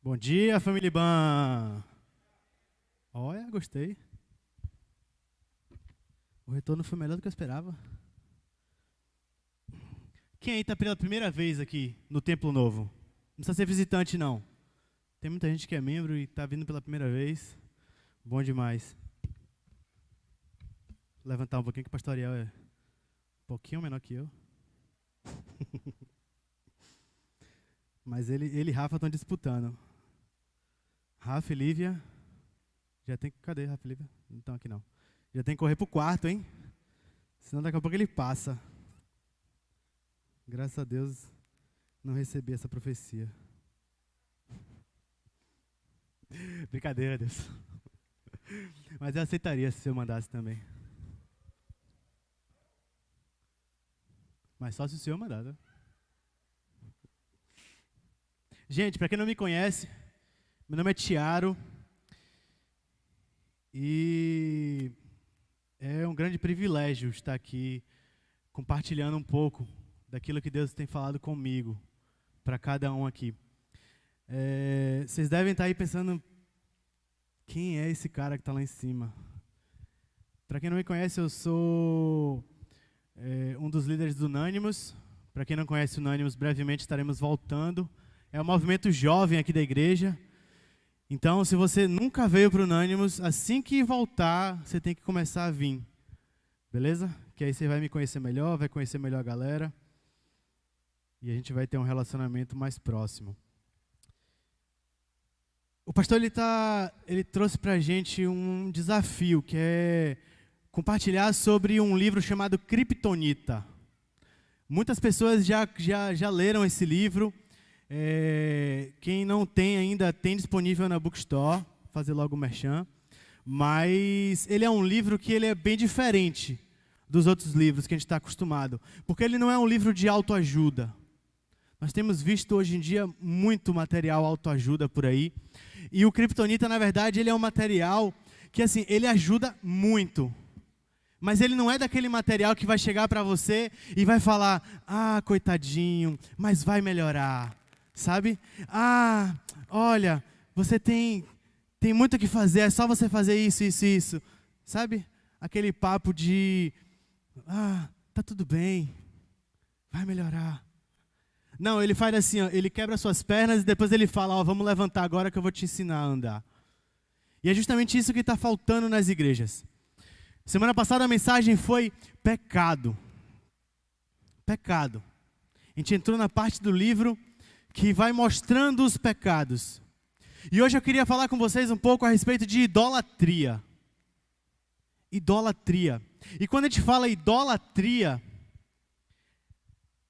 Bom dia, família Ban. Olha, gostei. O retorno foi melhor do que eu esperava. Quem aí está pela primeira vez aqui no Templo Novo? Não precisa ser visitante, não. Tem muita gente que é membro e está vindo pela primeira vez. Bom demais. Vou levantar um pouquinho que o pastor Ariel é um pouquinho menor que eu. Mas ele e Rafa estão disputando. Rafa e Lívia. Já tem que. Cadê Rafa e Lívia? Não estão aqui não. Já tem que correr pro quarto, hein? Senão daqui a pouco ele passa. Graças a Deus não recebi essa profecia. Brincadeira, Deus. Mas eu aceitaria se eu mandasse também. Mas só se o senhor mandar, tá? Gente, para quem não me conhece, meu nome é Tiaro. E é um grande privilégio estar aqui compartilhando um pouco daquilo que Deus tem falado comigo, para cada um aqui. Vocês devem estar aí pensando, quem é esse cara que está lá em cima? Para quem não me conhece, eu sou um dos líderes do Unânimos. Para quem não conhece o Unânimos, brevemente estaremos voltando. É um movimento jovem aqui da igreja. Então, se você nunca veio para o Unânimos, assim que voltar, você tem que começar a vir. Beleza? Que aí você vai me conhecer melhor, vai conhecer melhor a galera. E a gente vai ter um relacionamento mais próximo. O pastor ele trouxe para a gente um desafio, que é compartilhar sobre um livro chamado Kryptonita. Muitas pessoas já leram esse livro. Quem não tem ainda, tem disponível na Bookstore, fazer logo o merchan. Mas ele é um livro que ele é bem diferente dos outros livros que a gente está acostumado. Porque ele não é um livro de autoajuda. Nós temos visto hoje em dia muito material autoajuda por aí. E o Kryptonita, na verdade, ele é um material que, assim, ele ajuda muito. Mas ele não é daquele material que vai chegar para você e vai falar, ah, coitadinho, mas vai melhorar, sabe? Ah, olha, você tem muito o que fazer, é só você fazer isso, isso, isso. Sabe? Aquele papo de, ah, tá tudo bem, vai melhorar. Não, ele faz assim, ó, ele quebra suas pernas e depois ele fala, ó, vamos levantar agora que eu vou te ensinar a andar. E é justamente isso que está faltando nas igrejas. Semana passada a mensagem foi pecado. Pecado. A gente entrou na parte do livro que vai mostrando os pecados. E hoje eu queria falar com vocês um pouco a respeito de idolatria. Idolatria. E quando a gente fala idolatria,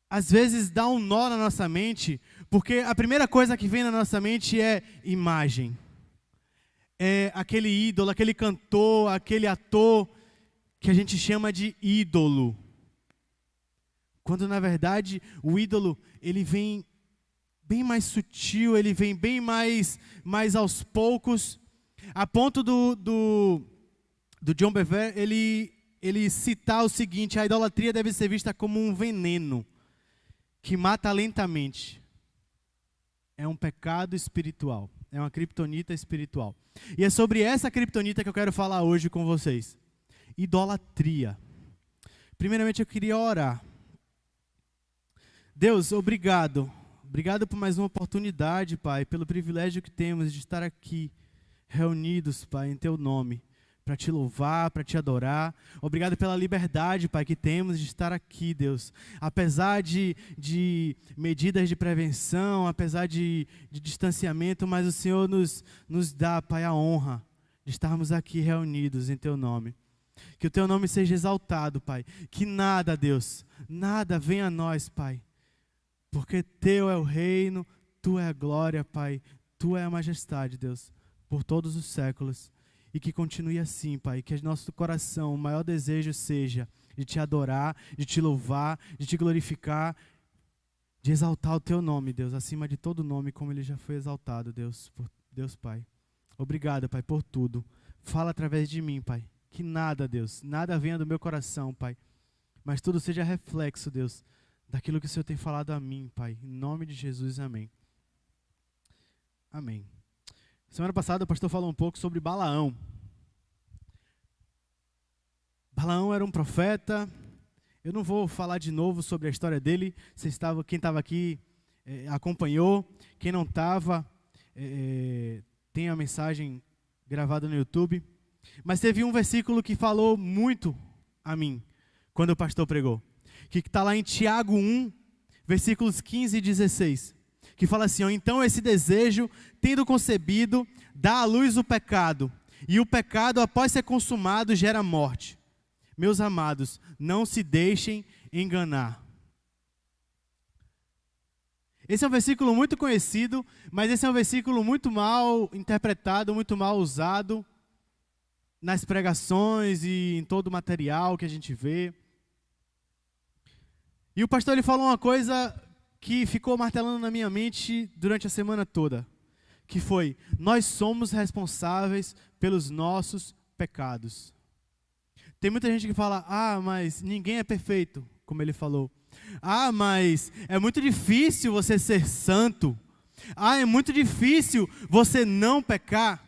às vezes dá um nó na nossa mente, porque a primeira coisa que vem na nossa mente é imagem. É aquele ídolo, aquele cantor, aquele ator que a gente chama de ídolo. Quando na verdade o ídolo, ele vem bem mais sutil, ele vem bem mais aos poucos, a ponto do John Bevere, ele citar o seguinte: a idolatria deve ser vista como um veneno que mata lentamente. É um pecado espiritual, é uma criptonita espiritual. E é sobre essa criptonita que eu quero falar hoje com vocês. Idolatria. Primeiramente eu queria orar. Deus, obrigado. Obrigado por mais uma oportunidade, Pai, pelo privilégio que temos de estar aqui, reunidos, Pai, em Teu nome, para Te louvar, para Te adorar. Obrigado pela liberdade, Pai, que temos de estar aqui, Deus. Apesar de medidas de prevenção, apesar de distanciamento, mas o Senhor nos dá, Pai, a honra de estarmos aqui reunidos em Teu nome. Que o Teu nome seja exaltado, Pai. Que nada, Deus, nada venha a nós, Pai. Porque Teu é o reino, Tu é a glória, Pai. Tu é a majestade, Deus, por todos os séculos. E que continue assim, Pai. Que nosso coração, o maior desejo seja de Te adorar, de Te louvar, de Te glorificar, de exaltar o Teu nome, Deus, acima de todo nome, como Ele já foi exaltado, Deus, Deus Pai. Obrigado, Pai, por tudo. Fala através de mim, Pai. Que nada, Deus, nada venha do meu coração, Pai. Mas tudo seja reflexo, Deus, daquilo que o Senhor tem falado a mim, Pai. Em nome de Jesus, amém. Amém. Semana passada o pastor falou um pouco sobre Balaão. Balaão era um profeta. Eu não vou falar de novo sobre a história dele. Quem estava aqui acompanhou. Quem não estava, tem a mensagem gravada no YouTube. Mas teve um versículo que falou muito a mim, quando o pastor pregou. Que está lá em Tiago 1, versículos 15 e 16. Que fala assim, ó, então esse desejo, tendo concebido, dá à luz o pecado. E o pecado, após ser consumado, gera morte. Meus amados, não se deixem enganar. Esse é um versículo muito conhecido, mas esse é um versículo muito mal interpretado, muito mal usado nas pregações e em todo o material que a gente vê. E o pastor ele falou uma coisa que ficou martelando na minha mente durante a semana toda, que foi, nós somos responsáveis pelos nossos pecados. Tem muita gente que fala, mas ninguém é perfeito, como ele falou. Mas é muito difícil você ser santo. É muito difícil você não pecar.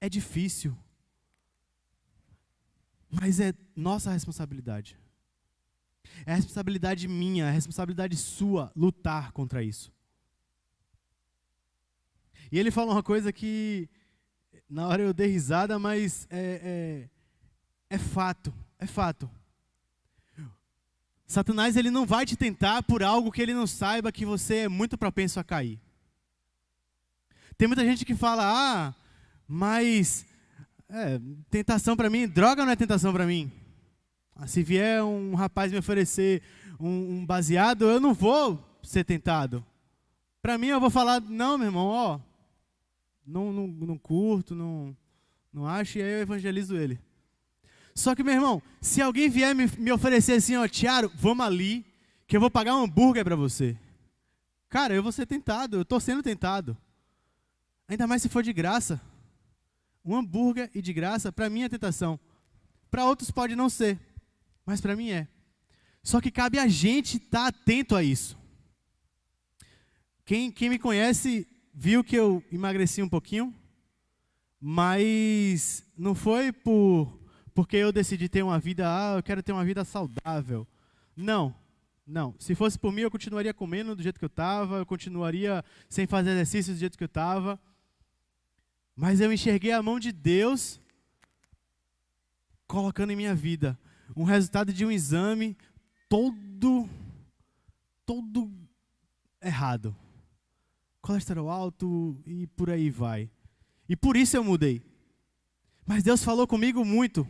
É difícil. Mas é nossa responsabilidade. É a responsabilidade minha, é a responsabilidade sua lutar contra isso. E ele fala uma coisa que, na hora eu dei risada, mas é fato, é fato. Satanás ele não vai te tentar por algo que ele não saiba que você é muito propenso a cair. Tem muita gente que fala, mas tentação para mim, droga não é tentação para mim. Se vier um rapaz me oferecer um baseado, eu não vou ser tentado. Para mim eu vou falar, não meu irmão, não curto, não acho, e aí eu evangelizo ele. Só que meu irmão, se alguém vier me oferecer assim, Tiago, vamos ali, que eu vou pagar um hambúrguer para você. Cara, eu vou ser tentado, eu estou sendo tentado. Ainda mais se for de graça. Um hambúrguer e de graça, para mim é tentação. Para outros pode não ser, mas para mim é. Só que cabe a gente estar atento a isso. Quem me conhece viu que eu emagreci um pouquinho, mas não foi porque eu decidi ter uma vida, eu quero ter uma vida saudável. Não. Se fosse por mim, eu continuaria comendo do jeito que eu estava, eu continuaria sem fazer exercício do jeito que eu estava. Mas eu enxerguei a mão de Deus colocando em minha vida um resultado de um exame todo errado. Colesterol alto e por aí vai. E por isso eu mudei. Mas Deus falou comigo muito.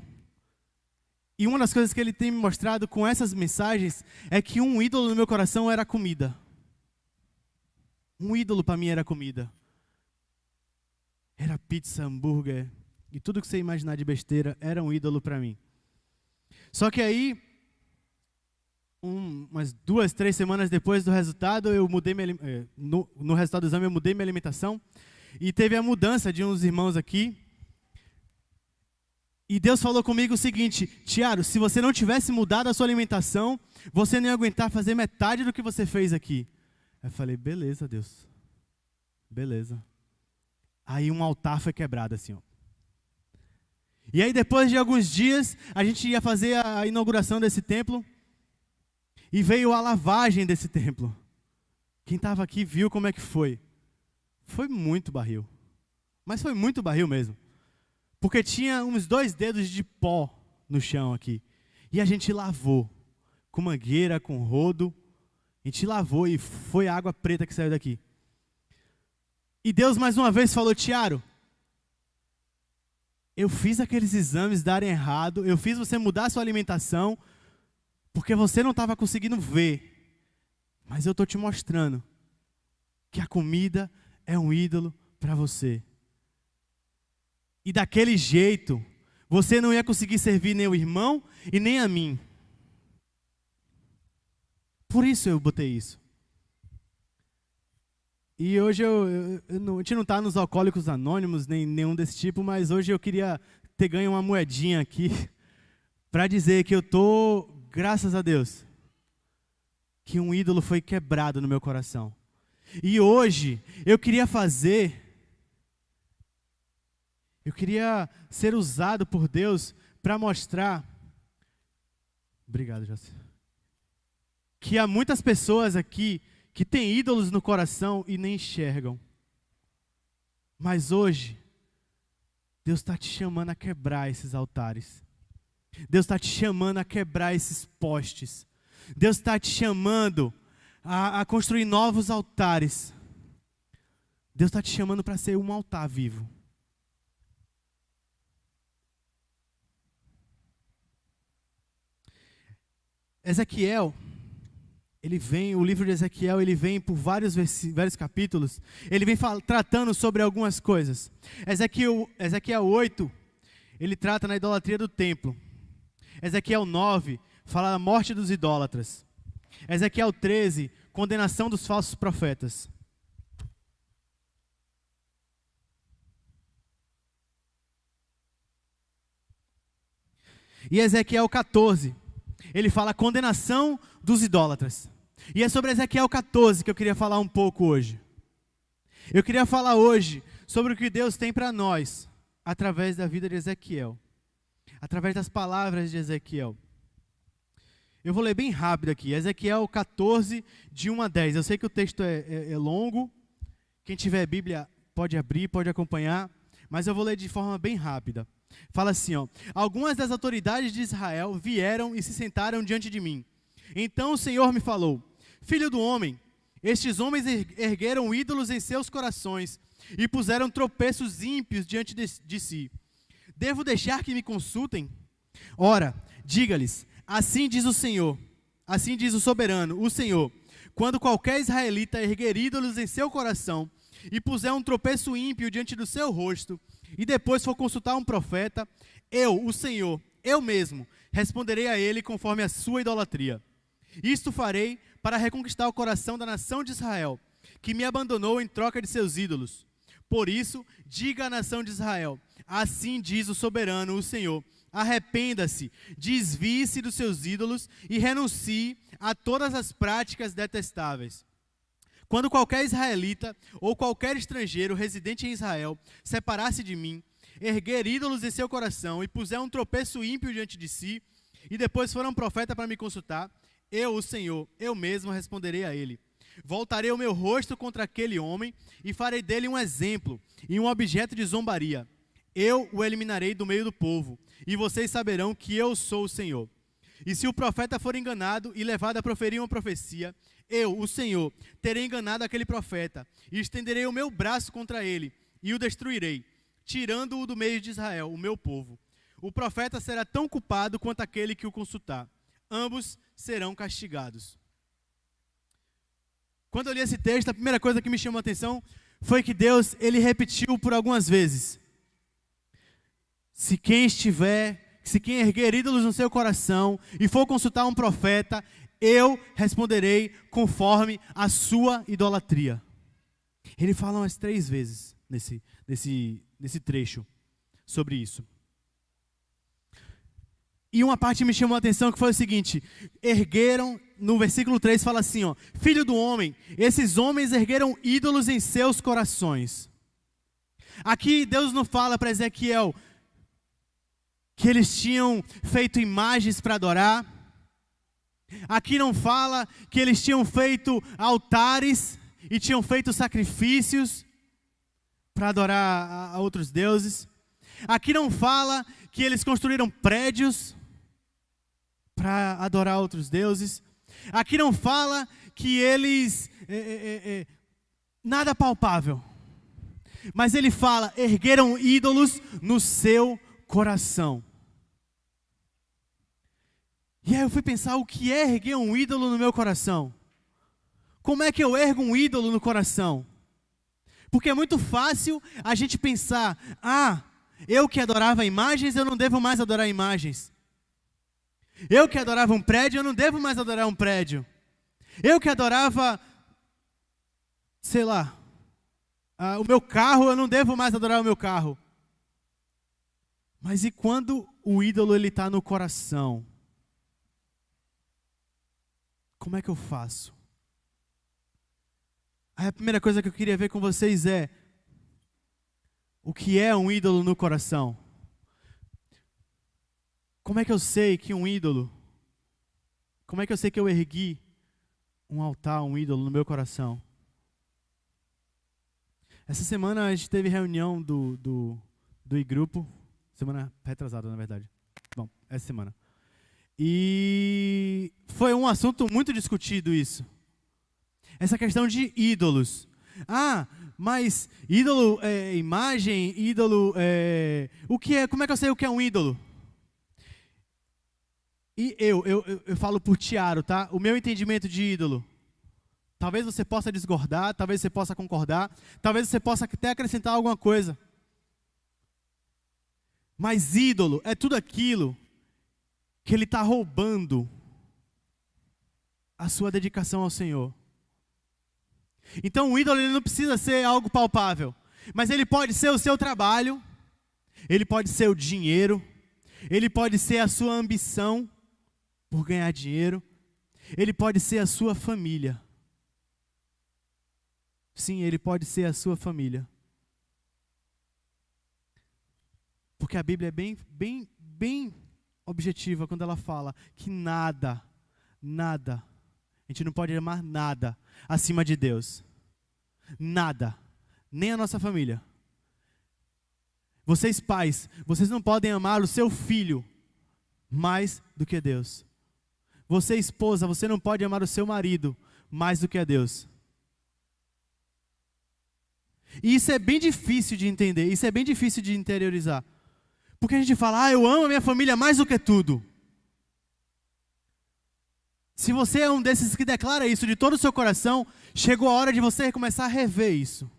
E uma das coisas que Ele tem me mostrado com essas mensagens é que um ídolo no meu coração era comida. Um ídolo para mim era comida. Era pizza, hambúrguer e tudo que você imaginar de besteira era um ídolo para mim. Só que aí, umas 2, 3 semanas depois do resultado, eu mudei no resultado do exame eu mudei minha alimentação e teve a mudança de uns irmãos aqui. E Deus falou comigo o seguinte, Tiago, se você não tivesse mudado a sua alimentação, você não ia aguentar fazer metade do que você fez aqui. Eu falei, beleza, Deus. Beleza. Aí um altar foi quebrado assim, E aí depois de alguns dias, a gente ia fazer a inauguração desse templo. E veio a lavagem desse templo. Quem estava aqui viu como é que foi. Foi muito barril. Mas foi muito barril mesmo. Porque tinha uns 2 dedos de pó no chão aqui. E a gente lavou. Com mangueira, com rodo. A gente lavou e foi a água preta que saiu daqui. E Deus mais uma vez falou, Tiago, eu fiz aqueles exames darem errado, eu fiz você mudar a sua alimentação, porque você não estava conseguindo ver. Mas eu estou te mostrando que a comida é um ídolo para você. E daquele jeito, você não ia conseguir servir nem o irmão e nem a mim. Por isso eu botei isso. E hoje a gente não está nos Alcoólicos Anônimos, nem nenhum desse tipo, mas hoje eu queria ter ganho uma moedinha aqui para dizer que eu estou, graças a Deus, que um ídolo foi quebrado no meu coração. E hoje eu queria fazer Eu queria ser usado por Deus para mostrar, obrigado, José, que há muitas pessoas aqui que têm ídolos no coração e nem enxergam. Mas hoje, Deus está te chamando a quebrar esses altares. Deus está te chamando a quebrar esses postes. Deus está te chamando a construir novos altares. Deus está te chamando para ser um altar vivo. Ezequiel, o livro de Ezequiel, ele vem por vários capítulos, ele vem tratando sobre algumas coisas. Ezequiel 8, ele trata na idolatria do templo. Ezequiel 9, fala da morte dos idólatras. Ezequiel 13, condenação dos falsos profetas. E Ezequiel 14, ele fala a condenação dos idólatras. E é sobre Ezequiel 14 que eu queria falar um pouco hoje. Eu queria falar hoje sobre o que Deus tem para nós, através da vida de Ezequiel. Através das palavras de Ezequiel. Eu vou ler bem rápido aqui. Ezequiel 14, de 1 a 10. Eu sei que o texto é longo. Quem tiver Bíblia pode abrir, pode acompanhar. Mas eu vou ler de forma bem rápida. Fala assim, ó: algumas das autoridades de Israel vieram e se sentaram diante de mim. Então o Senhor me falou: filho do homem, estes homens ergueram ídolos em seus corações e puseram tropeços ímpios diante de si. Devo deixar que me consultem? Ora, diga-lhes: assim diz o Senhor, assim diz o soberano, o Senhor: quando qualquer israelita erguer ídolos em seu coração e puser um tropeço ímpio diante do seu rosto, e depois for consultar um profeta, eu, o Senhor, eu mesmo, responderei a ele conforme a sua idolatria. Isto farei para reconquistar o coração da nação de Israel, que me abandonou em troca de seus ídolos. Por isso, diga à nação de Israel: assim diz o soberano, o Senhor: arrependa-se, desvie-se dos seus ídolos e renuncie a todas as práticas detestáveis. Quando qualquer israelita ou qualquer estrangeiro residente em Israel separar-se de mim, erguer ídolos em seu coração e puser um tropeço ímpio diante de si, e depois for um profeta para me consultar, eu, o Senhor, eu mesmo responderei a ele. Voltarei o meu rosto contra aquele homem e farei dele um exemplo e um objeto de zombaria. Eu o eliminarei do meio do povo, e vocês saberão que eu sou o Senhor. E se o profeta for enganado e levado a proferir uma profecia, eu, o Senhor, terei enganado aquele profeta, e estenderei o meu braço contra ele, e o destruirei, tirando-o do meio de Israel, o meu povo. O profeta será tão culpado quanto aquele que o consultar. Ambos serão castigados. Quando eu li esse texto, a primeira coisa que me chamou a atenção foi que Deus, ele repetiu por algumas vezes: se quem erguer ídolos no seu coração e for consultar um profeta, eu responderei conforme a sua idolatria. Ele fala umas 3 vezes nesse trecho sobre isso. E uma parte me chamou a atenção que foi o seguinte: ergueram, no versículo 3 fala assim, ó: filho do homem, esses homens ergueram ídolos em seus corações. Aqui Deus não fala para Ezequiel que eles tinham feito imagens para adorar. Aqui não fala que eles tinham feito altares e tinham feito sacrifícios para adorar a outros deuses. Aqui não fala que eles construíram prédios para adorar outros deuses. Aqui não fala que eles... nada palpável. Mas ele fala: ergueram ídolos no seu coração. E aí eu fui pensar: o que é erguer um ídolo no meu coração? Como é que eu ergo um ídolo no coração? Porque é muito fácil a gente pensar: eu que adorava imagens, eu não devo mais adorar imagens. Eu que adorava um prédio, eu não devo mais adorar um prédio. Eu que adorava, sei lá, o meu carro, eu não devo mais adorar o meu carro. Mas e quando o ídolo está no coração? Como é que eu faço? Aí a primeira coisa que eu queria ver com vocês é: o que é um ídolo no coração. Como é que eu sei que um ídolo, como é que eu sei que eu ergui um altar, um ídolo no meu coração? Essa semana a gente teve reunião do I-Grupo, semana retrasada, na verdade. Bom, essa semana. E foi um assunto muito discutido isso. Essa questão de ídolos. Ah, mas ídolo é imagem, ídolo é... O que é? Como é que eu sei o que é um ídolo? E eu falo por Tiaro, tá? O meu entendimento de ídolo. Talvez você possa discordar, talvez você possa concordar, talvez você possa até acrescentar alguma coisa. Mas ídolo é tudo aquilo que ele está roubando a sua dedicação ao Senhor. Então o ídolo ele não precisa ser algo palpável, mas ele pode ser o seu trabalho, ele pode ser o dinheiro, ele pode ser a sua ambição por ganhar dinheiro, ele pode ser a sua família. Sim, ele pode ser a sua família. Porque a Bíblia é bem objetiva quando ela fala que nada, a gente não pode amar nada acima de Deus. Nada, nem a nossa família. Vocês pais, vocês não podem amar o seu filho mais do que Deus. Você esposa, você não pode amar o seu marido mais do que a Deus. E isso é bem difícil de entender, isso é bem difícil de interiorizar. Porque a gente fala, eu amo a minha família mais do que tudo. Se você é um desses que declara isso de todo o seu coração, chegou a hora de você começar a rever isso.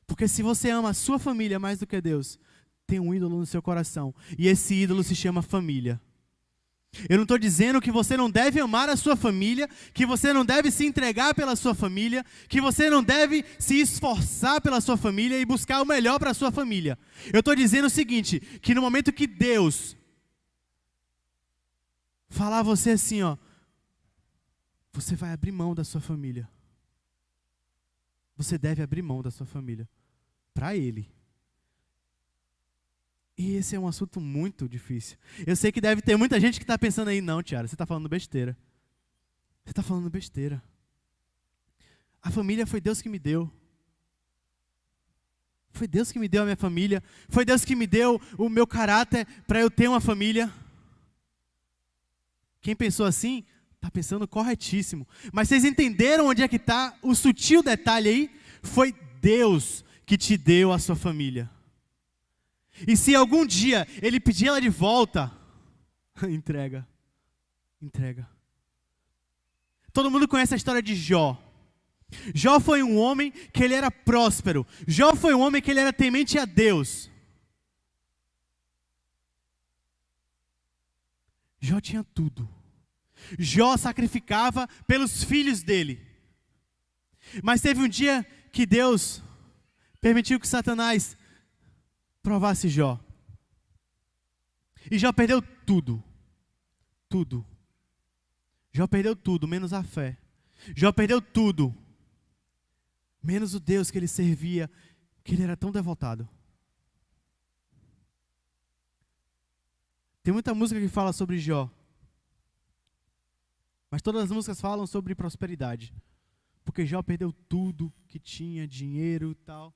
Porque se você ama a sua família mais do que Deus, tem um ídolo no seu coração. E esse ídolo se chama família. Eu não estou dizendo que você não deve amar a sua família, que você não deve se entregar pela sua família, que você não deve se esforçar pela sua família e buscar o melhor para a sua família. Eu estou dizendo o seguinte, que no momento que Deus falar a você assim, você vai abrir mão da sua família. Você deve abrir mão da sua família para Ele. E esse é um assunto muito difícil. Eu sei que deve ter muita gente que está pensando aí, não, Tiara, você está falando besteira. Você está falando besteira. A família foi Deus que me deu. Foi Deus que me deu a minha família. Foi Deus que me deu o meu caráter para eu ter uma família. Quem pensou assim, está pensando corretíssimo. Mas vocês entenderam onde é que está o sutil detalhe aí? Foi Deus que te deu a sua família. E se algum dia Ele pedir ela de volta, entrega. Todo mundo conhece a história de Jó. Jó foi um homem que ele era próspero. Jó foi um homem que ele era temente a Deus. Jó tinha tudo. Jó sacrificava pelos filhos dele. Mas teve um dia que Deus permitiu que Satanás provasse Jó. E Jó perdeu tudo. Tudo. Jó perdeu tudo, menos a fé. Jó perdeu tudo, menos o Deus que ele servia, que ele era tão devotado. Tem muita música que fala sobre Jó. Mas todas as músicas falam sobre prosperidade. Porque Jó perdeu tudo que tinha, dinheiro e tal.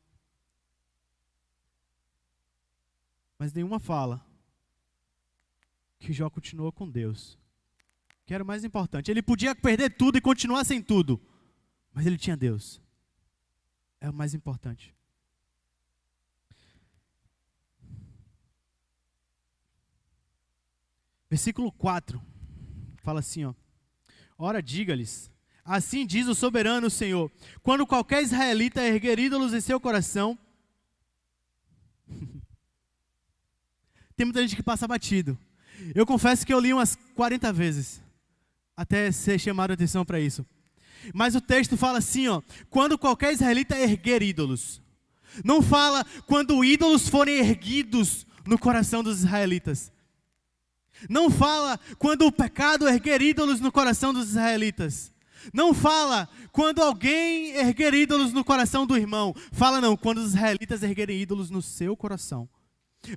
Mas nenhuma fala que Jó continuou com Deus. Que era o mais importante. Ele podia perder tudo e continuar sem tudo. Mas ele tinha Deus. É o mais importante. Versículo 4. Fala assim, Ora, diga-lhes, assim diz o soberano Senhor, quando qualquer israelita erguer ídolos em seu coração... Tem muita gente que passa batido. Eu confesso que eu li umas 40 vezes, até ser chamado a atenção para isso. Mas o texto fala assim, quando qualquer israelita erguer ídolos. Não fala quando ídolos forem erguidos no coração dos israelitas. Não fala quando o pecado erguer ídolos no coração dos israelitas. Não fala quando alguém erguer ídolos no coração do irmão. Fala não, quando os israelitas erguerem ídolos no seu coração.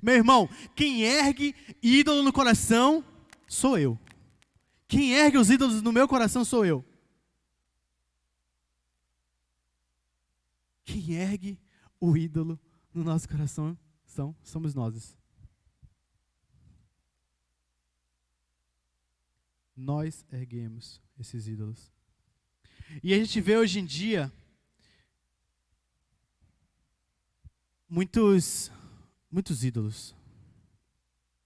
Meu irmão, quem ergue ídolo no coração sou eu. Quem ergue os ídolos no meu coração sou eu. Quem ergue o ídolo no nosso coração somos nós. Nós erguemos esses ídolos. E a gente vê hoje em dia muitos ídolos.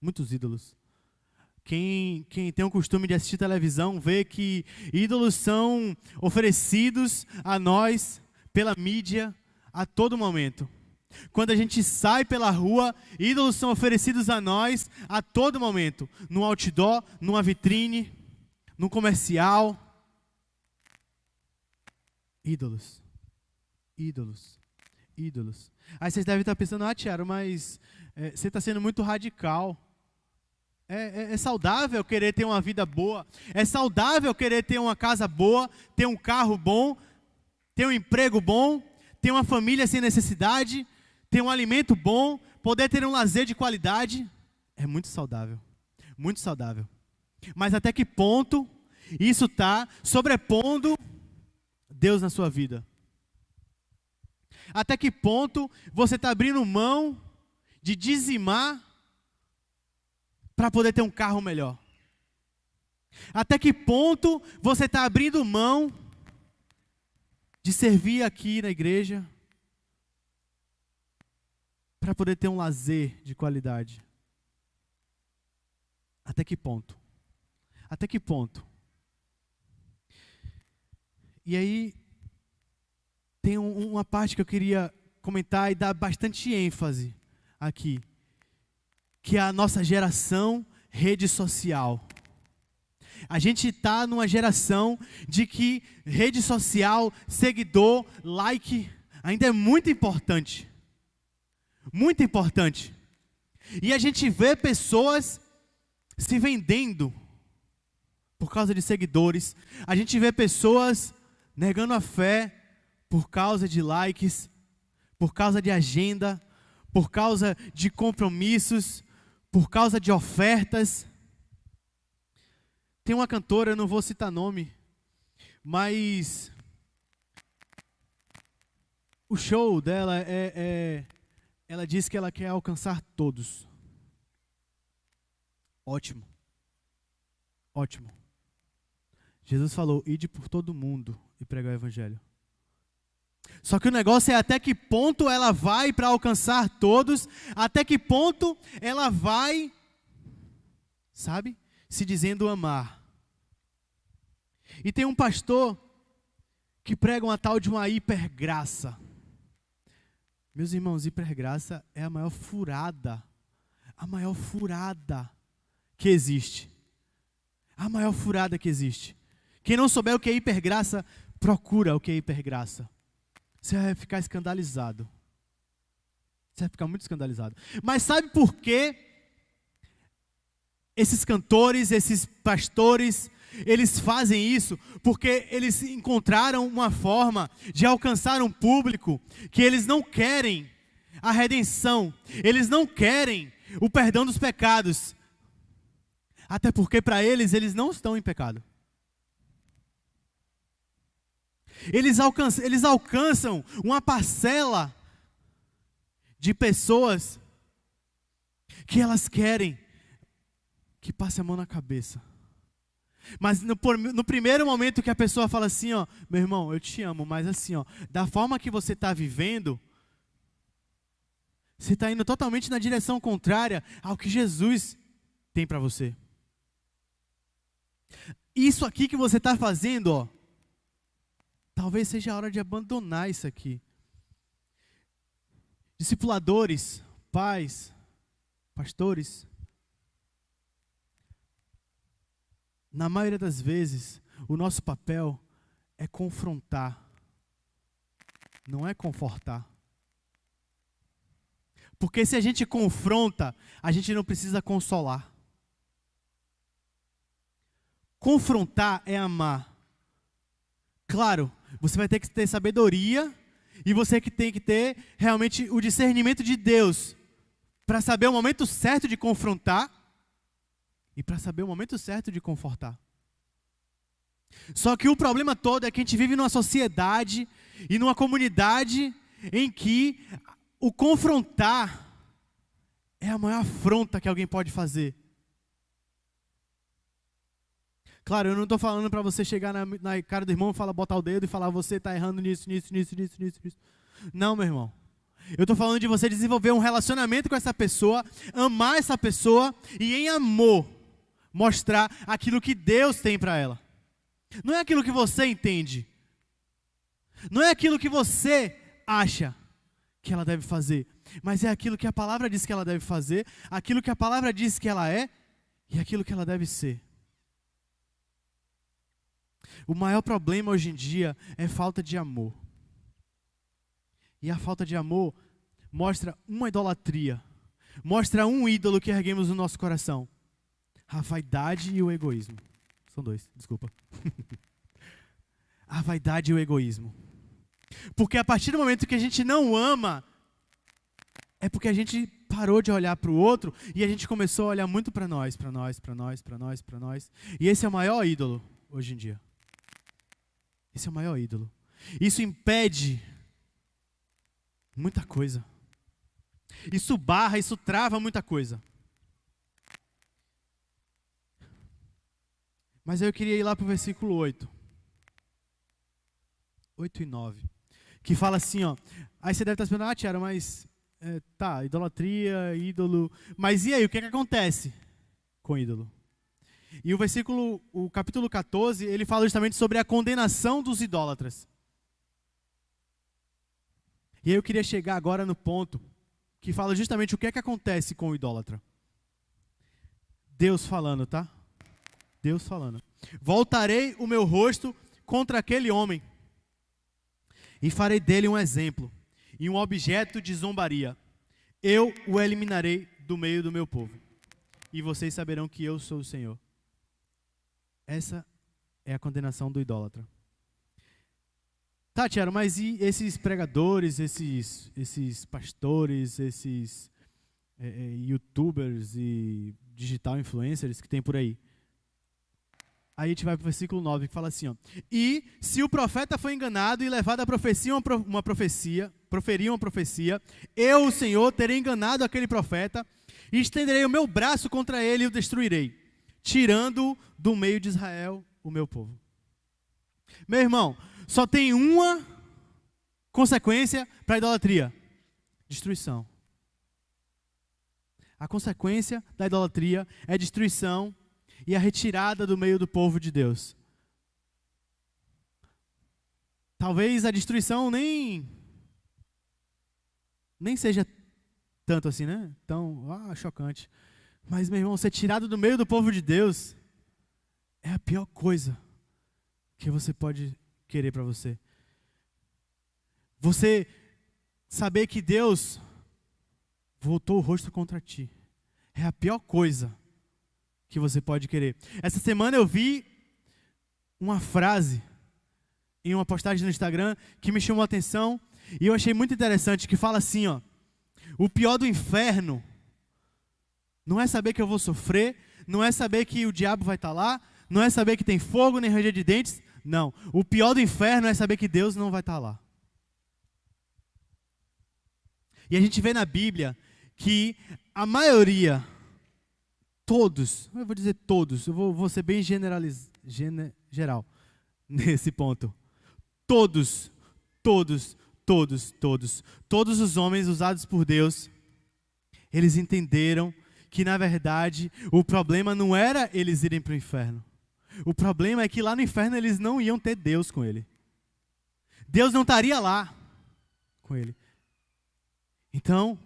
Muitos ídolos. Quem tem o costume de assistir televisão vê que ídolos são oferecidos a nós pela mídia a todo momento. Quando a gente sai pela rua, ídolos são oferecidos a nós a todo momento. No outdoor, numa vitrine, no comercial. Ídolos. Ídolos. Ídolos. Aí vocês devem estar pensando, Tiago, mas você está sendo muito radical. É saudável querer ter uma vida boa. É saudável querer ter uma casa boa, ter um carro bom, ter um emprego bom, ter uma família sem necessidade, ter um alimento bom, poder ter um lazer de qualidade. É muito saudável. Muito saudável. Mas até que ponto isso está sobrepondo Deus na sua vida? Até que ponto você está abrindo mão de dizimar para poder ter um carro melhor? Até que ponto você está abrindo mão de servir aqui na igreja para poder ter um lazer de qualidade? Até que ponto? Até que ponto? E aí, tem uma parte que eu queria comentar e dar bastante ênfase aqui, que é a nossa geração rede social. A gente está numa geração de que rede social, seguidor, like, ainda é muito importante. Muito importante. E a gente vê pessoas se vendendo por causa de seguidores. A gente vê pessoas negando a fé por causa de likes, por causa de agenda, por causa de compromissos, por causa de ofertas. Tem uma cantora, eu não vou citar nome, mas o show dela ela diz que ela quer alcançar todos. Ótimo. Ótimo. Jesus falou, ide por todo mundo e pregar o evangelho. Só que o negócio é até que ponto ela vai para alcançar todos, até que ponto ela vai, sabe, se dizendo amar. E tem um pastor que prega uma tal de uma hipergraça. Meus irmãos, hipergraça é a maior furada que existe. A maior furada que existe. Quem não souber o que é hipergraça, procura o que é hipergraça. Você vai ficar escandalizado. Você vai ficar muito escandalizado. Mas sabe por que esses cantores, esses pastores, eles fazem isso? Porque eles encontraram uma forma de alcançar um público que eles não querem a redenção. Eles não querem o perdão dos pecados. Até porque para eles não estão em pecado. Eles alcançam uma parcela de pessoas que elas querem que passe a mão na cabeça. Mas no primeiro momento que a pessoa fala assim, ó, meu irmão, eu te amo, mas assim, ó, da forma que você está vivendo, você está indo totalmente na direção contrária ao que Jesus tem para você. Isso aqui que você está fazendo, ó, talvez seja a hora de abandonar isso aqui. Discipuladores, pais, pastores, na maioria das vezes, o nosso papel é confrontar, não é confortar. Porque se a gente confronta, a gente não precisa consolar. Confrontar é amar. Claro, você vai ter que ter sabedoria e você que tem que ter realmente o discernimento de Deus para saber o momento certo de confrontar e para saber o momento certo de confortar. Só que o problema todo é que a gente vive numa sociedade e numa comunidade em que o confrontar é a maior afronta que alguém pode fazer. Claro, eu não estou falando para você chegar na cara do irmão e botar o dedo e falar, você está errando nisso. Não, meu irmão. Eu estou falando de você desenvolver um relacionamento com essa pessoa, amar essa pessoa e em amor mostrar aquilo que Deus tem para ela. Não é aquilo que você entende. Não é aquilo que você acha que ela deve fazer. Mas é aquilo que a palavra diz que ela deve fazer, aquilo que a palavra diz que ela é e aquilo que ela deve ser. O maior problema hoje em dia é falta de amor. E a falta de amor mostra uma idolatria, mostra um ídolo que erguemos no nosso coração. A vaidade e o egoísmo. São dois, desculpa. A vaidade e o egoísmo. Porque a partir do momento que a gente não ama, é porque a gente parou de olhar para o outro e a gente começou a olhar muito para nós. E esse é o maior ídolo hoje em dia. Esse é o maior ídolo. Isso impede muita coisa. Isso barra, isso trava muita coisa. Mas eu queria ir lá para o versículo 8. 8 e 9. Que fala assim, ó. Aí você deve estar pensando, Tiara, mas idolatria, ídolo. Mas e aí, o que acontece com ídolo? E o capítulo 14, ele fala justamente sobre a condenação dos idólatras. E aí eu queria chegar agora no ponto que fala justamente o que acontece com o idólatra. Deus falando, tá? Deus falando. Voltarei o meu rosto contra aquele homem e farei dele um exemplo e um objeto de zombaria. Eu o eliminarei do meio do meu povo e vocês saberão que eu sou o Senhor. Essa é a condenação do idólatra. Tá, Tiago, mas e esses pregadores, esses pastores, esses youtubers e digital influencers que tem por aí? Aí a gente vai para o versículo 9, que fala assim, ó. E se o profeta foi enganado e levado a proferir uma profecia, eu, o Senhor, terei enganado aquele profeta e estenderei o meu braço contra ele e o destruirei, tirando do meio de Israel o meu povo. Meu irmão, só tem uma consequência para a idolatria: destruição. A consequência da idolatria é destruição e a retirada do meio do povo de Deus. Talvez a destruição nem seja tanto assim, né? Tão chocante. Mas, meu irmão, ser tirado do meio do povo de Deus é a pior coisa que você pode querer para você. Você saber que Deus voltou o rosto contra ti é a pior coisa que você pode querer. Essa semana eu vi uma frase em uma postagem no Instagram que me chamou a atenção e eu achei muito interessante, que fala assim, ó: o pior do inferno não é saber que eu vou sofrer, não é saber que o diabo vai estar lá, não é saber que tem fogo nem ranger de dentes. Não, o pior do inferno é saber que Deus não vai estar lá. E a gente vê na Bíblia que a maioria, todos, eu vou dizer todos, eu vou ser bem geral nesse ponto. Todos os homens usados por Deus, eles entenderam que, na verdade, o problema não era eles irem para o inferno. O problema é que lá no inferno eles não iam ter Deus com ele. Deus não estaria lá com ele. Então,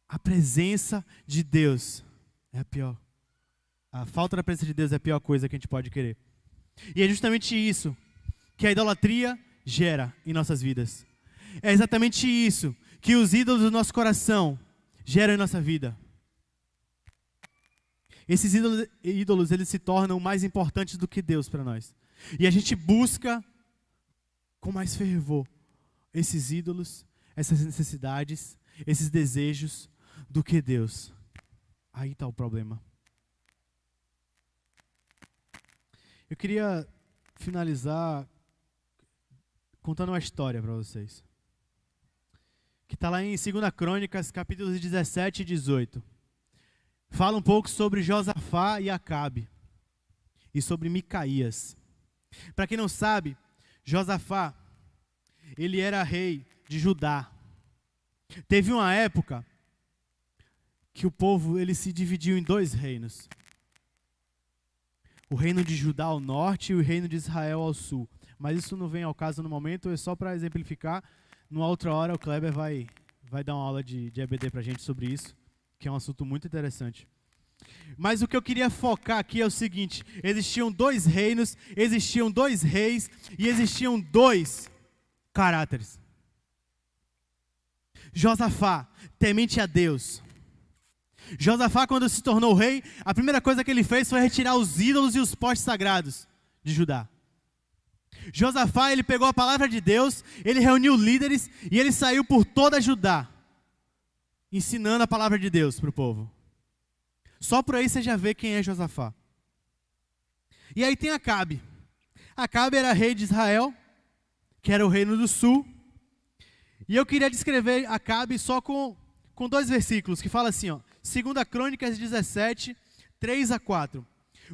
a presença de Deus é a pior. A falta da presença de Deus é a pior coisa que a gente pode querer. E é justamente isso que a idolatria gera em nossas vidas. É exatamente isso que os ídolos do nosso coração geram em nossa vida. Esses ídolos, eles se tornam mais importantes do que Deus para nós. E a gente busca com mais fervor esses ídolos, essas necessidades, esses desejos do que Deus. Aí está o problema. Eu queria finalizar contando uma história para vocês, que está lá em 2 Crônicas, capítulos 17 e 18. Fala um pouco sobre Josafá e Acabe, e sobre Micaías. Para quem não sabe, Josafá, ele era rei de Judá. Teve uma época que o povo ele se dividiu em dois reinos. O reino de Judá ao norte e o reino de Israel ao sul. Mas isso não vem ao caso no momento, é só para exemplificar. Numa outra hora o Kleber vai dar uma aula de EBD para a gente sobre isso, que é um assunto muito interessante. Mas o que eu queria focar aqui é o seguinte: existiam dois reinos, existiam dois reis e existiam dois caráteres. Josafá, temente a Deus. Josafá, quando se tornou rei, a primeira coisa que ele fez foi retirar os ídolos e os postes sagrados de Judá. Josafá, ele pegou a palavra de Deus, ele reuniu líderes e ele saiu por toda Judá, ensinando a palavra de Deus para o povo. Só por aí você já vê quem é Josafá. E aí tem Acabe. Acabe era rei de Israel, que era o reino do sul. E eu queria descrever Acabe só com dois versículos, que fala assim, ó, 2 Crônicas 17, 3 a 4.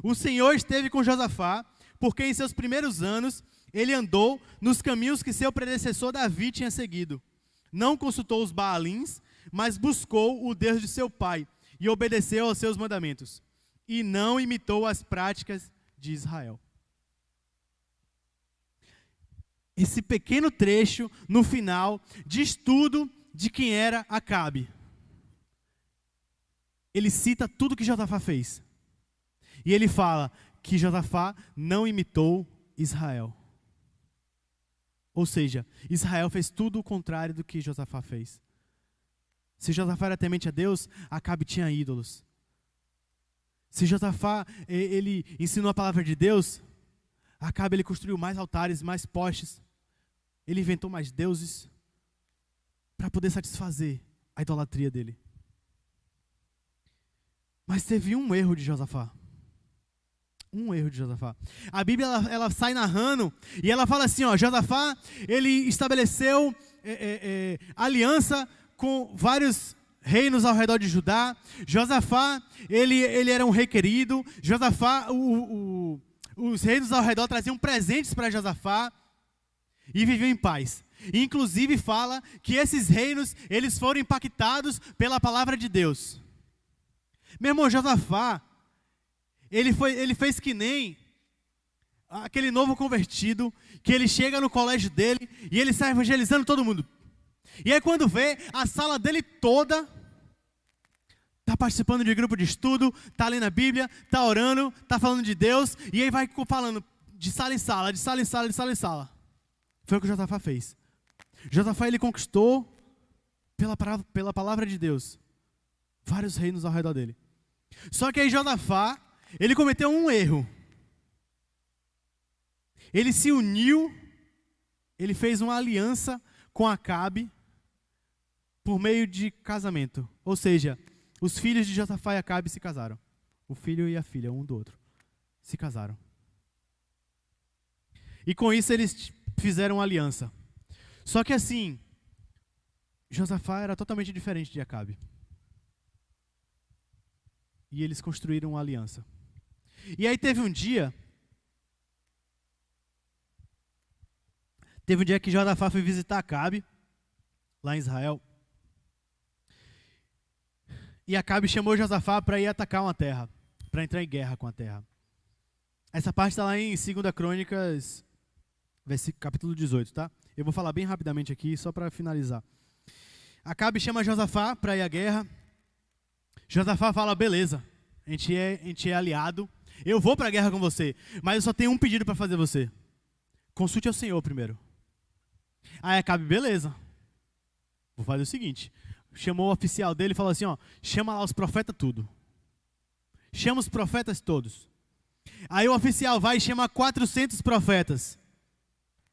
O Senhor esteve com Josafá, porque em seus primeiros anos ele andou nos caminhos que seu predecessor Davi tinha seguido. Não consultou os Baalins, mas buscou o Deus de seu pai e obedeceu aos seus mandamentos. E não imitou as práticas de Israel. Esse pequeno trecho, no final, diz tudo de quem era Acabe. Ele cita tudo que Josafá fez. E ele fala que Josafá não imitou Israel. Ou seja, Israel fez tudo o contrário do que Josafá fez. Se Josafá era temente a Deus, Acabe tinha ídolos. Se Josafá, ele ensinou a palavra de Deus, Acabe ele construiu mais altares, mais postes. Ele inventou mais deuses para poder satisfazer a idolatria dele. Mas teve um erro de Josafá. Um erro de Josafá. A Bíblia ela sai narrando e ela fala assim, ó, Josafá, ele estabeleceu aliança com vários reinos ao redor de Judá. Josafá, ele era um rei querido. Josafá, os reinos ao redor traziam presentes para Josafá e viviam em paz. E, inclusive fala que esses reinos, eles foram impactados pela palavra de Deus. Meu irmão, Josafá, ele fez que nem aquele novo convertido, que ele chega no colégio dele e ele sai evangelizando todo mundo. E aí quando vê, a sala dele toda está participando de grupo de estudo, está lendo a Bíblia, está orando, está falando de Deus, e aí vai falando de sala em sala, de sala em sala, de sala em sala. Foi o que Josafá fez. Josafá, ele conquistou, pela palavra de Deus, vários reinos ao redor dele. Só que aí Josafá, ele cometeu um erro. Ele se uniu, ele fez uma aliança com Acabe por meio de casamento. Ou seja, os filhos de Josafá e Acabe se casaram. O filho e a filha, um do outro, se casaram. E com isso eles fizeram uma aliança. Só que assim, Josafá era totalmente diferente de Acabe. E eles construíram uma aliança. E aí teve um dia que Josafá foi visitar Acabe, lá em Israel. E Acabe chamou Josafá para ir atacar uma terra, para entrar em guerra com a terra. Essa parte está lá em 2 Crônicas, capítulo 18, tá? Eu vou falar bem rapidamente aqui, só para finalizar. Acabe chama Josafá para ir à guerra. Josafá fala, beleza, a gente é aliado, eu vou para a guerra com você, mas eu só tenho um pedido para fazer você. Consulte ao Senhor primeiro. Aí Acabe, beleza, vou fazer o seguinte, chamou o oficial dele e falou assim, ó, chama lá os profetas tudo. Chama os profetas todos. Aí o oficial vai e chama 400 profetas.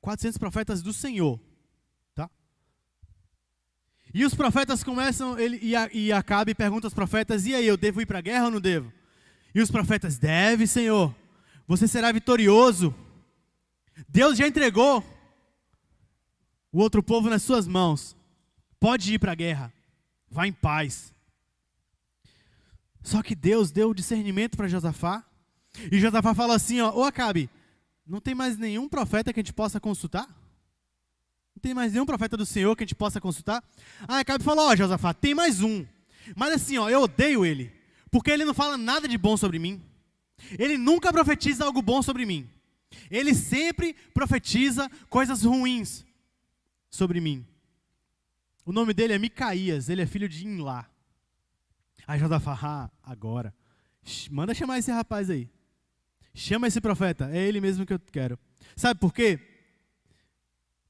400 profetas do Senhor. Tá? E os profetas começam, e Acabe pergunta aos profetas, e aí, eu devo ir para a guerra ou não devo? E os profetas, deve, Senhor, você será vitorioso. Deus já entregou o outro povo nas suas mãos. Pode ir para a guerra, vá em paz. Só que Deus deu o discernimento para Josafá. E Josafá fala assim, ó, ô Acabe, não tem mais nenhum profeta que a gente possa consultar? Não tem mais nenhum profeta do Senhor que a gente possa consultar? Aí Acabe falou, ó Josafá, tem mais um. Mas assim, ó, eu odeio ele, porque ele não fala nada de bom sobre mim. Ele nunca profetiza algo bom sobre mim. Ele sempre profetiza coisas ruins sobre mim. O nome dele é Micaías, ele é filho de Imlá. Aí Josafá, agora, manda chamar esse rapaz aí. Chama esse profeta, é ele mesmo que eu quero. Sabe por quê?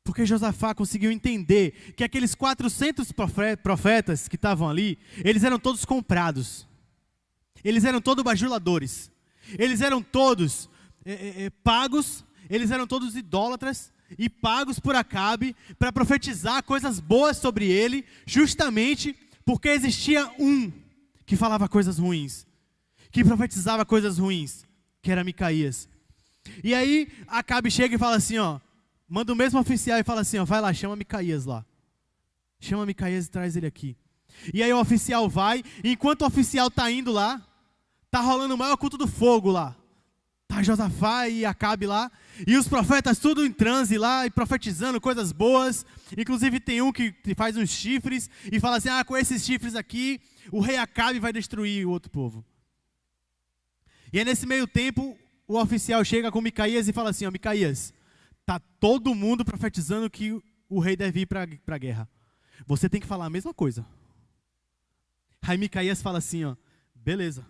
Porque Josafá conseguiu entender que aqueles 400 profetas que estavam ali, eles eram todos comprados. Eles eram todos bajuladores. Eles eram todos pagos, eles eram todos idólatras e pagos por Acabe para profetizar coisas boas sobre ele, justamente porque existia um que falava coisas ruins, que profetizava coisas ruins, que era Micaías. E aí Acabe chega e fala assim, ó, manda o mesmo oficial e fala assim, ó, vai lá, chama Micaías lá. Chama Micaías e traz ele aqui. E aí o oficial vai, e enquanto o oficial está indo lá, está rolando o maior culto do fogo lá. Está Josafá e Acabe lá, e os profetas tudo em transe lá, e profetizando coisas boas. Inclusive tem um que faz uns chifres, e fala assim, com esses chifres aqui, o rei Acabe vai destruir o outro povo. E aí nesse meio tempo, o oficial chega com Micaías e fala assim, ó, Micaías, está todo mundo profetizando que o rei deve ir para a guerra. Você tem que falar a mesma coisa. Aí Micaías fala assim, ó, beleza,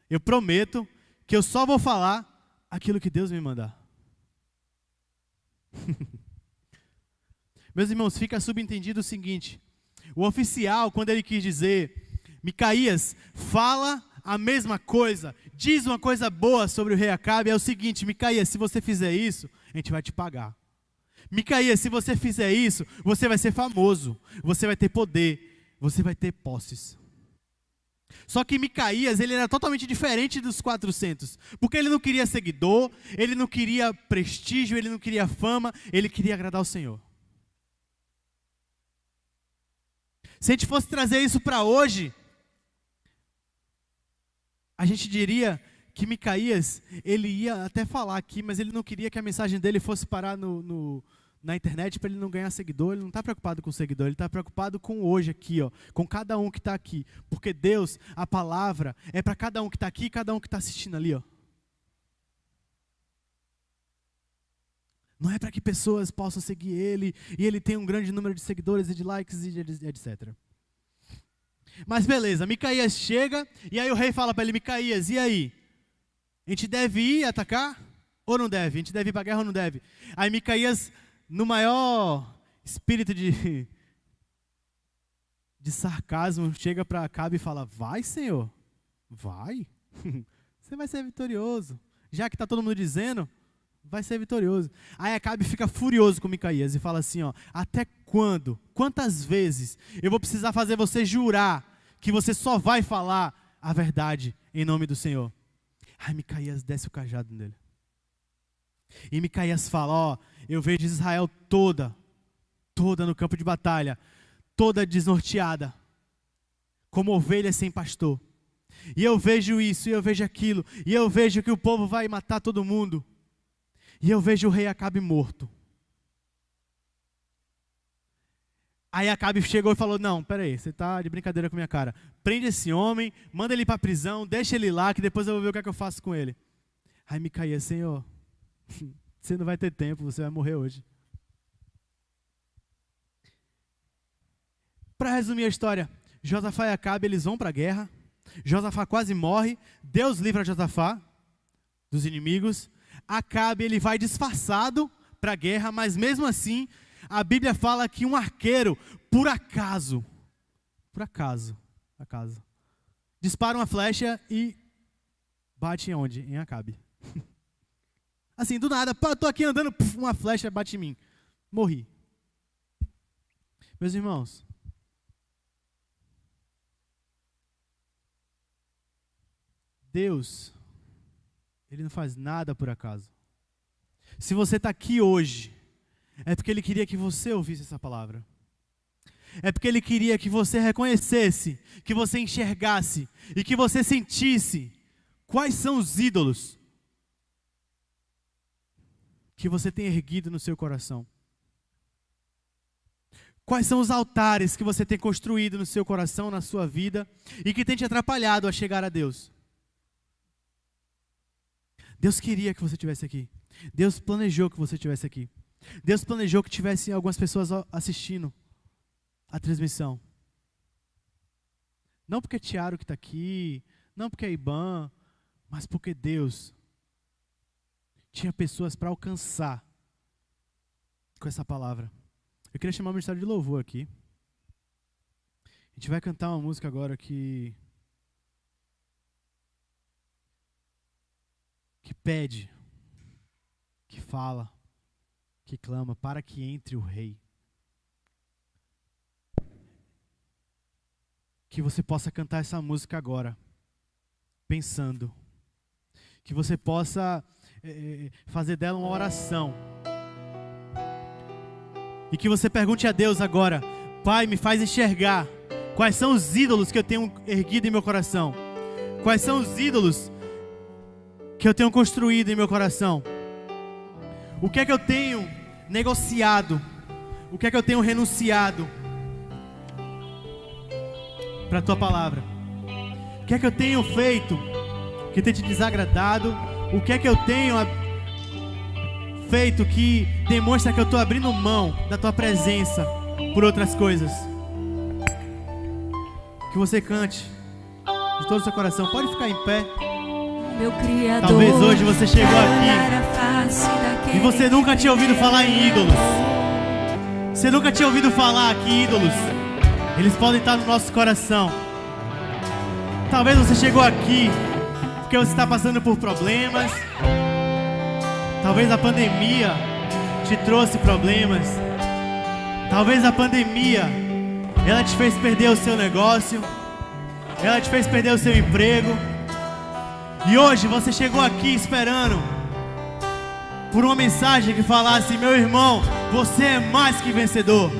eu prometo que eu só vou falar aquilo que Deus me mandar. Meus irmãos, fica subentendido o seguinte, o oficial, quando ele quis dizer, Micaías, fala a mesma coisa, diz uma coisa boa sobre o rei Acabe, é o seguinte, Micaías, se você fizer isso, a gente vai te pagar. Micaías, se você fizer isso, você vai ser famoso, você vai ter poder, você vai ter posses. Só que Micaías, ele era totalmente diferente dos 400, porque ele não queria seguidor, ele não queria prestígio, ele não queria fama, ele queria agradar o Senhor. Se a gente fosse trazer isso para hoje, a gente diria que Micaías, ele ia até falar aqui, mas ele não queria que a mensagem dele fosse parar na internet para ele não ganhar seguidor. Ele não está preocupado com seguidor, ele está preocupado com hoje aqui, ó, com cada um que está aqui. Porque Deus, a palavra, é para cada um que está aqui e cada um que está assistindo ali. Ó. Não é para que pessoas possam seguir ele e ele tenha um grande número de seguidores e de likes e etc. Mas beleza, Micaías chega e aí o rei fala para ele, Micaías, e aí? A gente deve ir atacar ou não deve? A gente deve ir para a guerra ou não deve? Aí Micaías, no maior espírito de sarcasmo, chega para Acabe e fala, vai Senhor, vai, você vai ser vitorioso. Já que está todo mundo dizendo, vai ser vitorioso. Aí Acabe fica furioso com Micaías e fala assim, ó, até quando, quantas vezes eu vou precisar fazer você jurar que você só vai falar a verdade em nome do Senhor? Aí Micaías desce o cajado nele. E Micaías fala, ó, eu vejo Israel toda no campo de batalha, toda desnorteada, como ovelha sem pastor. E eu vejo isso, e eu vejo aquilo, e eu vejo que o povo vai matar todo mundo. E eu vejo o rei Acabe morto. Aí Acabe chegou e falou, não, peraí, você está de brincadeira com a minha cara. Prende esse homem, manda ele para a prisão, deixa ele lá, que depois eu vou ver o que é que eu faço com ele. Aí Micaías, Senhor, você não vai ter tempo, você vai morrer hoje. Para resumir a história, Josafá e Acabe, eles vão para a guerra. Josafá quase morre, Deus livra Josafá dos inimigos. Acabe, ele vai disfarçado para a guerra, mas mesmo assim, a Bíblia fala que um arqueiro, por acaso, dispara uma flecha e bate em onde? Em Acabe. Assim, do nada, pá, tô aqui andando, puf, uma flecha bate em mim. Morri. Meus irmãos, Deus, Ele não faz nada por acaso. Se você está aqui hoje, é porque Ele queria que você ouvisse essa palavra. É porque Ele queria que você reconhecesse, que você enxergasse e que você sentisse quais são os ídolos que você tem erguido no seu coração. Quais são os altares que você tem construído no seu coração, na sua vida, e que tem te atrapalhado a chegar a Deus. Deus queria que você estivesse aqui. Deus planejou que você estivesse aqui. Deus planejou que tivesse algumas pessoas assistindo a transmissão. Não porque é Tiago que está aqui, não porque é Iban, mas porque Deus tinha pessoas para alcançar com essa palavra. Eu queria chamar o ministério de louvor aqui. A gente vai cantar uma música agora que pede, que fala, que clama para que entre o Rei. Que você possa cantar essa música agora, pensando. Que você possa fazer dela uma oração. E que você pergunte a Deus agora: Pai, me faz enxergar quais são os ídolos que eu tenho erguido em meu coração. Quais são os ídolos que eu tenho construído em meu coração. O que é que eu tenho negociado? O que é que eu tenho renunciado para a Tua palavra? O que é que eu tenho feito que tem te desagradado? O que é que eu tenho feito que demonstra que eu estou abrindo mão da Tua presença por outras coisas? Que você cante de todo o seu coração. Pode ficar em pé. Meu Criador, talvez hoje você chegou aqui e você nunca tinha ouvido falar em ídolos. Você nunca tinha ouvido falar que ídolos, eles podem estar no nosso coração. Talvez você chegou aqui porque você está passando por problemas. Talvez a pandemia te trouxe problemas. Talvez a pandemia, ela te fez perder o seu negócio. Ela te fez perder o seu emprego. E hoje você chegou aqui esperando por uma mensagem que falasse: meu irmão, você é mais que vencedor.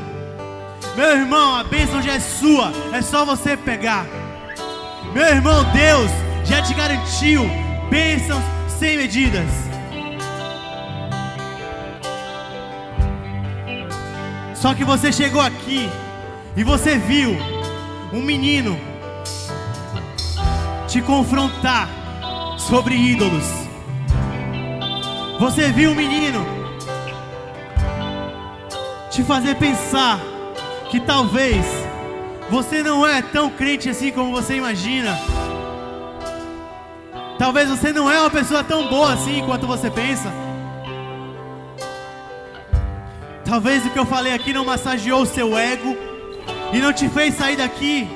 Meu irmão, a bênção já é sua, é só você pegar. Meu irmão, Deus já te garantiu bênçãos sem medidas. Só que você chegou aqui e você viu um menino te confrontar sobre ídolos. Você viu um menino te fazer pensar que talvez você não é tão crente assim como você imagina. Talvez você não é uma pessoa tão boa assim quanto você pensa. Talvez o que eu falei aqui não massageou o seu ego e não te fez sair daqui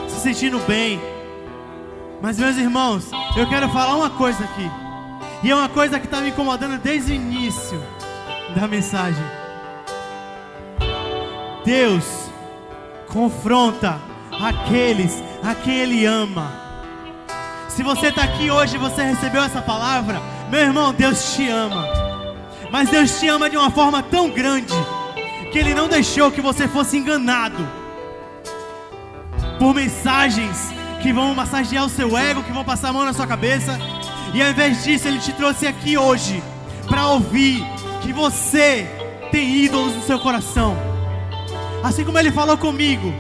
se sentindo bem. Mas, meus irmãos, eu quero falar uma coisa aqui, e é uma coisa que está me incomodando desde o início da mensagem. Deus confronta aqueles a quem Ele ama. Se você está aqui hoje e você recebeu essa palavra, meu irmão, Deus te ama. Mas Deus te ama de uma forma tão grande que Ele não deixou que você fosse enganado por mensagens que vão massagear o seu ego, que vão passar a mão na sua cabeça. E ao invés disso, Ele te trouxe aqui hoje para ouvir que você tem ídolos no seu coração. Assim como Ele falou comigo,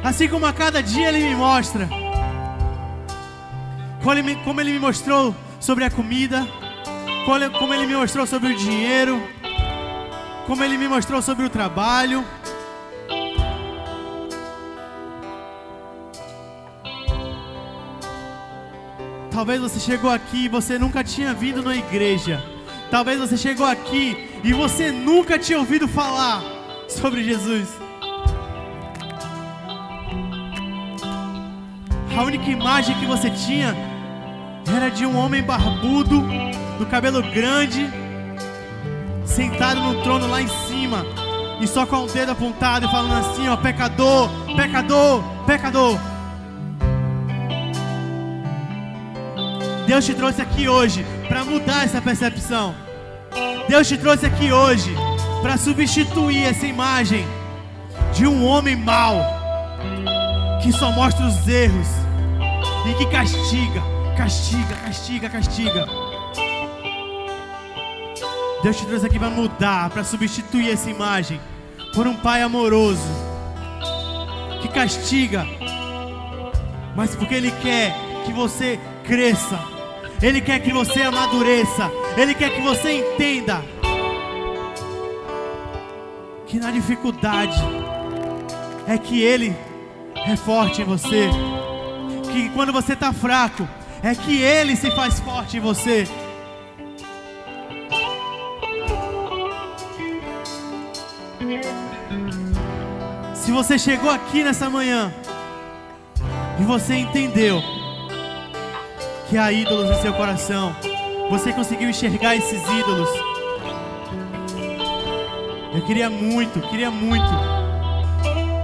assim como a cada dia Ele me mostra, como Ele me mostrou sobre a comida, como Ele me mostrou sobre o dinheiro, como Ele me mostrou sobre o trabalho. Talvez você chegou aqui e você nunca tinha vindo na igreja. Talvez você chegou aqui e você nunca tinha ouvido falar sobre Jesus. A única imagem que você tinha era de um homem barbudo, do cabelo grande, sentado no trono lá em cima, e só com o dedo apontado e falando assim, ó: pecador, pecador, pecador. Deus te trouxe aqui hoje para mudar essa percepção. Deus te trouxe aqui hoje para substituir essa imagem de um homem mau, que só mostra os erros e que castiga, castiga, castiga, castiga. Deus te trouxe aqui para mudar, para substituir essa imagem por um pai amoroso, que castiga, mas porque Ele quer que você cresça, Ele quer que você amadureça, Ele quer que você entenda que na dificuldade é que Ele é forte em você, que quando você está fraco é que Ele se faz forte em você. Se você chegou aqui nessa manhã e você entendeu que há ídolos no seu coração, você conseguiu enxergar esses ídolos, eu queria muito,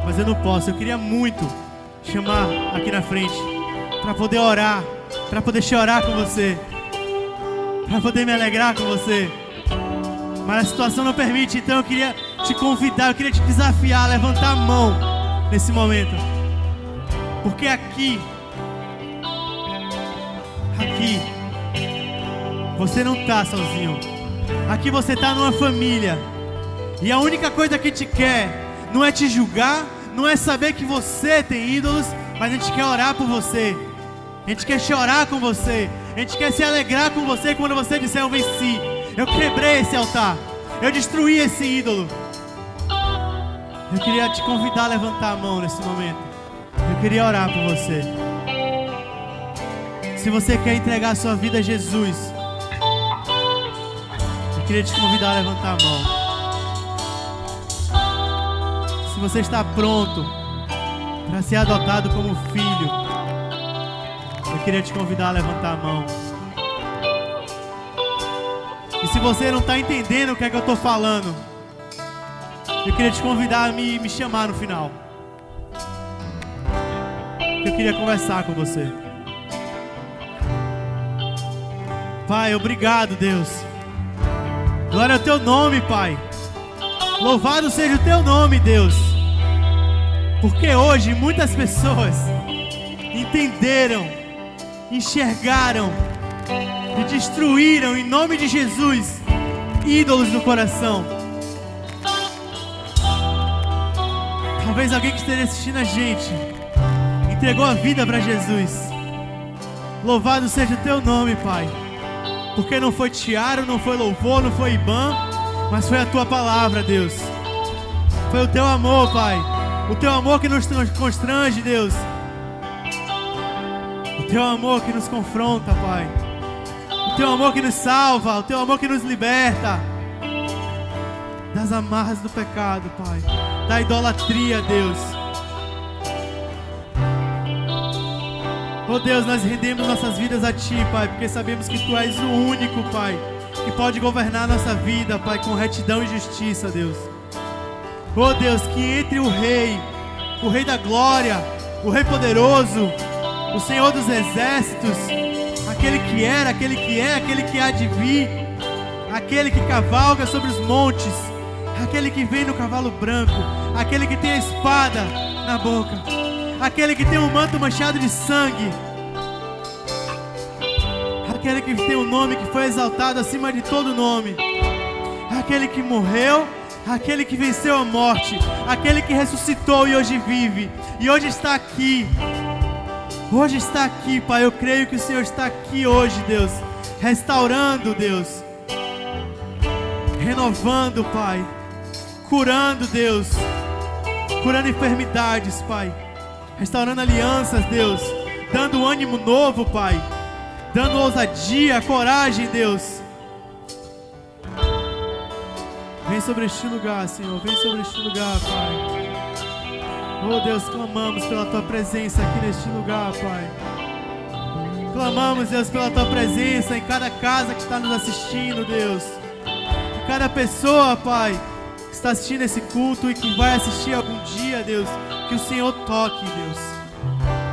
mas eu não posso, eu queria muito chamar aqui na frente para poder orar, para poder chorar com você, para poder me alegrar com você, mas a situação não permite. Então eu queria te convidar, eu queria te desafiar a levantar a mão nesse momento, porque aqui você não está sozinho, aqui você está numa família, e a única coisa que te quer não é te julgar, não é saber que você tem ídolos, mas a gente quer orar por você, a gente quer chorar com você, a gente quer se alegrar com você quando você disser: eu venci, eu quebrei esse altar, eu destruí esse ídolo. Eu queria te convidar a levantar a mão nesse momento, eu queria orar por você. Se você quer entregar a sua vida a Jesus, eu queria te convidar a levantar a mão. Se você está pronto para ser adotado como filho, eu queria te convidar a levantar a mão. E se você não está entendendo o que é que eu estou falando, eu queria te convidar a me chamar no final. Eu queria conversar com você. Pai, obrigado, Deus. Glória ao teu nome, Pai. Louvado seja o teu nome, Deus. Porque hoje muitas pessoas entenderam, enxergaram e destruíram, em nome de Jesus, ídolos no coração. Talvez alguém que esteja assistindo a gente entregou a vida para Jesus. Louvado seja o teu nome, Pai. Porque não foi tiara, não foi louvor, não foi Iban, mas foi a tua palavra, Deus. Foi o teu amor, Pai. O teu amor que nos constrange, Deus. O teu amor que nos confronta, Pai. O teu amor que nos salva, o teu amor que nos liberta das amarras do pecado, Pai, da idolatria, Deus. Oh Deus, nós rendemos nossas vidas a Ti, Pai, porque sabemos que Tu és o único, Pai, que pode governar a nossa vida, Pai, com retidão e justiça, Deus. Oh Deus, que entre o Rei da glória, o Rei poderoso, o Senhor dos exércitos, aquele que era, aquele que é, aquele que há de vir, aquele que cavalga sobre os montes, aquele que vem no cavalo branco, aquele que tem a espada na boca, aquele que tem um manto manchado de sangue, aquele que tem um nome que foi exaltado acima de todo nome, aquele que morreu, aquele que venceu a morte, aquele que ressuscitou e hoje vive, e hoje está aqui. Hoje está aqui, Pai. Eu creio que o Senhor está aqui hoje, Deus, restaurando, Deus, renovando, Pai, curando, Deus, curando enfermidades, Pai, restaurando alianças, Deus, dando ânimo novo, Pai, dando ousadia, coragem, Deus. Vem sobre este lugar, Senhor, vem sobre este lugar, Pai. Oh Deus, clamamos pela Tua presença aqui neste lugar, Pai. Clamamos, Deus, pela Tua presença em cada casa que está nos assistindo, Deus. Em cada pessoa, Pai, que está assistindo esse culto e que vai assistir algum dia, Deus. Que o Senhor toque, Deus.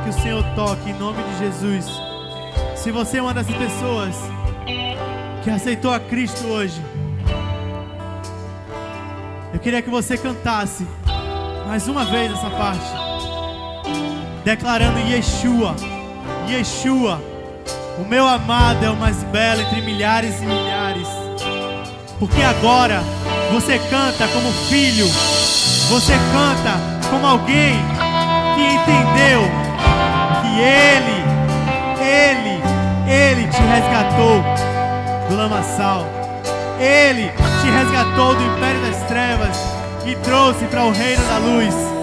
Que o Senhor toque em nome de Jesus. Se você é uma dessas pessoas que aceitou a Cristo hoje, eu queria que você cantasse mais uma vez essa parte, declarando Yeshua, Yeshua, o meu amado é o mais belo entre milhares e milhares. Porque agora você canta como filho, você canta como alguém que entendeu que Ele te resgatou do lamaçal. Ele te resgatou do império das trevas e trouxe para o reino da luz.